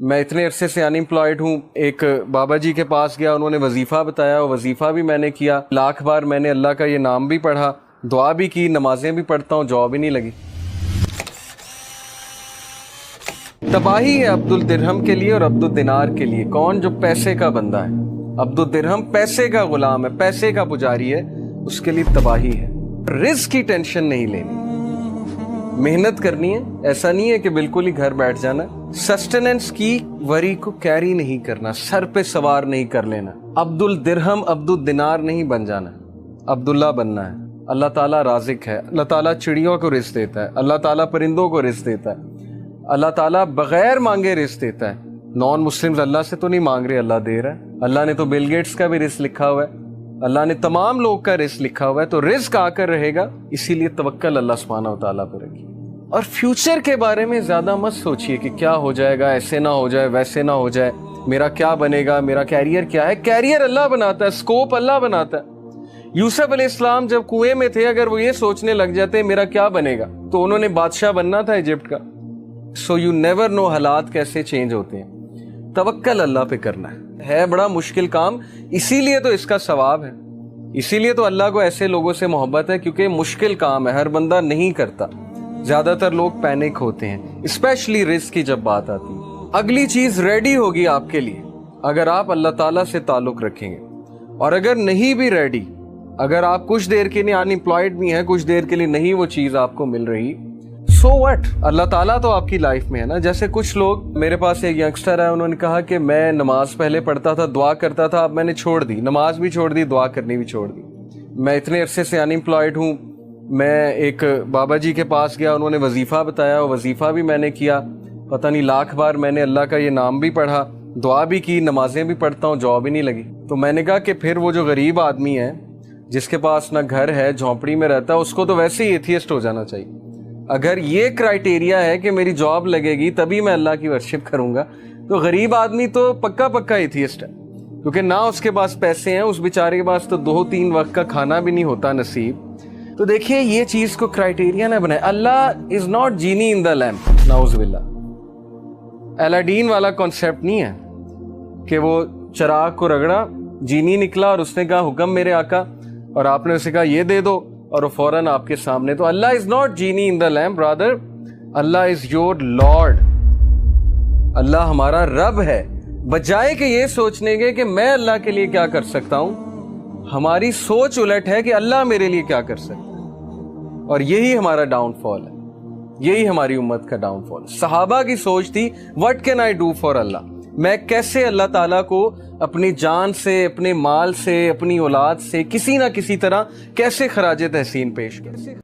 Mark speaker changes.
Speaker 1: میں اتنے عرصے سے انمپلائڈ ہوں. ایک بابا جی کے پاس گیا, انہوں نے وظیفہ بتایا, وظیفہ بھی میں نے کیا, لاکھ بار میں نے اللہ کا یہ نام بھی پڑھا, دعا بھی کی, نمازیں بھی پڑھتا ہوں, جاب ہی نہیں لگی. تباہی ہے عبد الدرہم کے لیے اور عبد الدینار کے لیے. کون؟ جو پیسے کا بندہ ہے. عبد الدرہم پیسے کا غلام ہے, پیسے کا پجاری ہے, اس کے لیے تباہی ہے. رزق کی ٹینشن نہیں لینی, محنت کرنی ہے. ایسا نہیں ہے کہ بالکل ہی گھر بیٹھ جانا. سسٹیننس کی وری کو کیری نہیں کرنا, سر پہ سوار نہیں کر لینا. عبد الدرہم عبد الدینار نہیں بن جانا, عبداللہ بننا ہے. اللہ تعالیٰ رازق ہے, اللہ تعالیٰ چڑیوں کو رزق دیتا ہے, اللہ تعالیٰ پرندوں کو رزق دیتا ہے, اللہ تعالیٰ بغیر مانگے رزق دیتا ہے. نان مسلمز اللہ سے تو نہیں مانگ رہے, اللہ دے رہا ہے. اللہ نے تو بل گیٹس کا بھی رزق لکھا ہوا ہے, اللہ نے تمام لوگ کا رزق لکھا ہوا ہے, تو رزق آ کر رہے گا. اسی لیے توکل اللہ سبحانہ و تعالیٰ پہ رکھیے. اور فیوچر کے بارے میں زیادہ مت سوچئے کہ کیا ہو جائے گا, ایسے نہ ہو جائے, ویسے نہ ہو جائے, میرا کیا بنے گا, میرا کیریئر کیا ہے. کیریئر اللہ بناتا ہے, اسکوپ اللہ بناتا ہے. یوسف علیہ السلام جب کنویں میں تھے, اگر وہ یہ سوچنے لگ جاتے میرا کیا بنے گا, تو انہوں نے بادشاہ بننا تھا ایجپٹ کا. سو یو نیور نو حالات کیسے چینج ہوتے ہیں. توکل اللہ پہ کرنا ہے بڑا مشکل کام, اسی لیے تو اس کا ثواب ہے, اسی لیے تو اللہ کو ایسے لوگوں سے محبت ہے, کیونکہ مشکل کام ہے, ہر بندہ نہیں کرتا. زیادہ تر لوگ پینک ہوتے ہیں, اسپیشلی رزق کی جب بات آتی ہے. اگلی چیز ریڈی ہوگی آپ کے لیے اگر آپ اللہ تعالیٰ سے تعلق رکھیں گے. اور اگر نہیں بھی ریڈی, اگر آپ کچھ دیر کے لیے انمپلائڈ بھی ہیں, کچھ دیر کے لیے نہیں وہ چیز آپ کو مل رہی, سو وٹ, اللہ تعالیٰ تو آپ کی لائف میں ہے نا. جیسے کچھ لوگ, میرے پاس ایک ینگسٹر ہے, انہوں نے کہا کہ میں نماز پہلے پڑھتا تھا, دعا کرتا تھا, اب میں نے چھوڑ دی, نماز بھی چھوڑ دی, دعا کرنی بھی چھوڑ دی. میں اتنے عرصے سے انمپلائڈ ہوں. میں ایک بابا جی کے پاس گیا, انہوں نے وظیفہ بتایا, وظیفہ بھی میں نے کیا, پتہ نہیں لاکھ بار میں نے اللہ کا یہ نام بھی پڑھا, دعا بھی کی, نمازیں بھی پڑھتا ہوں, جاب ہی نہیں لگی. تو میں نے کہا کہ پھر وہ جو غریب آدمی ہے جس کے پاس نہ گھر ہے, جھونپڑی میں رہتا ہے, اس کو تو ویسے ہی ایتھیسٹ ہو جانا چاہیے. اگر یہ کرائیٹیریا ہے کہ میری جاب لگے گی تبھی میں اللہ کی ورشپ کروں گا, تو غریب آدمی تو پکا ایتھیسٹ ہے, کیونکہ نہ اس کے پاس پیسے ہیں, اس بیچارے کے پاس تو 2-3 وقت کا کھانا بھی نہیں ہوتا نصیب. تو دیکھیے یہ چیز کو کرائیٹیریا نہ بنائے. اللہ is not genie in the lamp, نعوذ باللہ. الاڈین والا کانسیپٹ نہیں ہے کہ وہ چراغ کو رگڑا, جینی نکلا اور اس نے کہا حکم میرے آقا, اور آپ نے اسے کہا یہ دے دو, اور وہ فوراً آپ کے سامنے. تو Allah is not genie in the lamp, rather Allah is your lord. اللہ ہمارا رب ہے. بجائے کہ یہ سوچنے کے کہ میں اللہ کے لیے کیا کر سکتا ہوں, ہماری سوچ الٹ ہے کہ اللہ میرے لیے کیا کر سکتا ہے. اور یہی ہمارا ڈاؤن فال ہے, یہی ہماری امت کا ڈاؤن فال. صحابہ کی سوچ تھی what can I do for Allah, میں کیسے اللہ تعالیٰ کو اپنی جان سے, اپنے مال سے, اپنی اولاد سے کسی نہ کسی طرح کیسے خراج تحسین پیش کروں.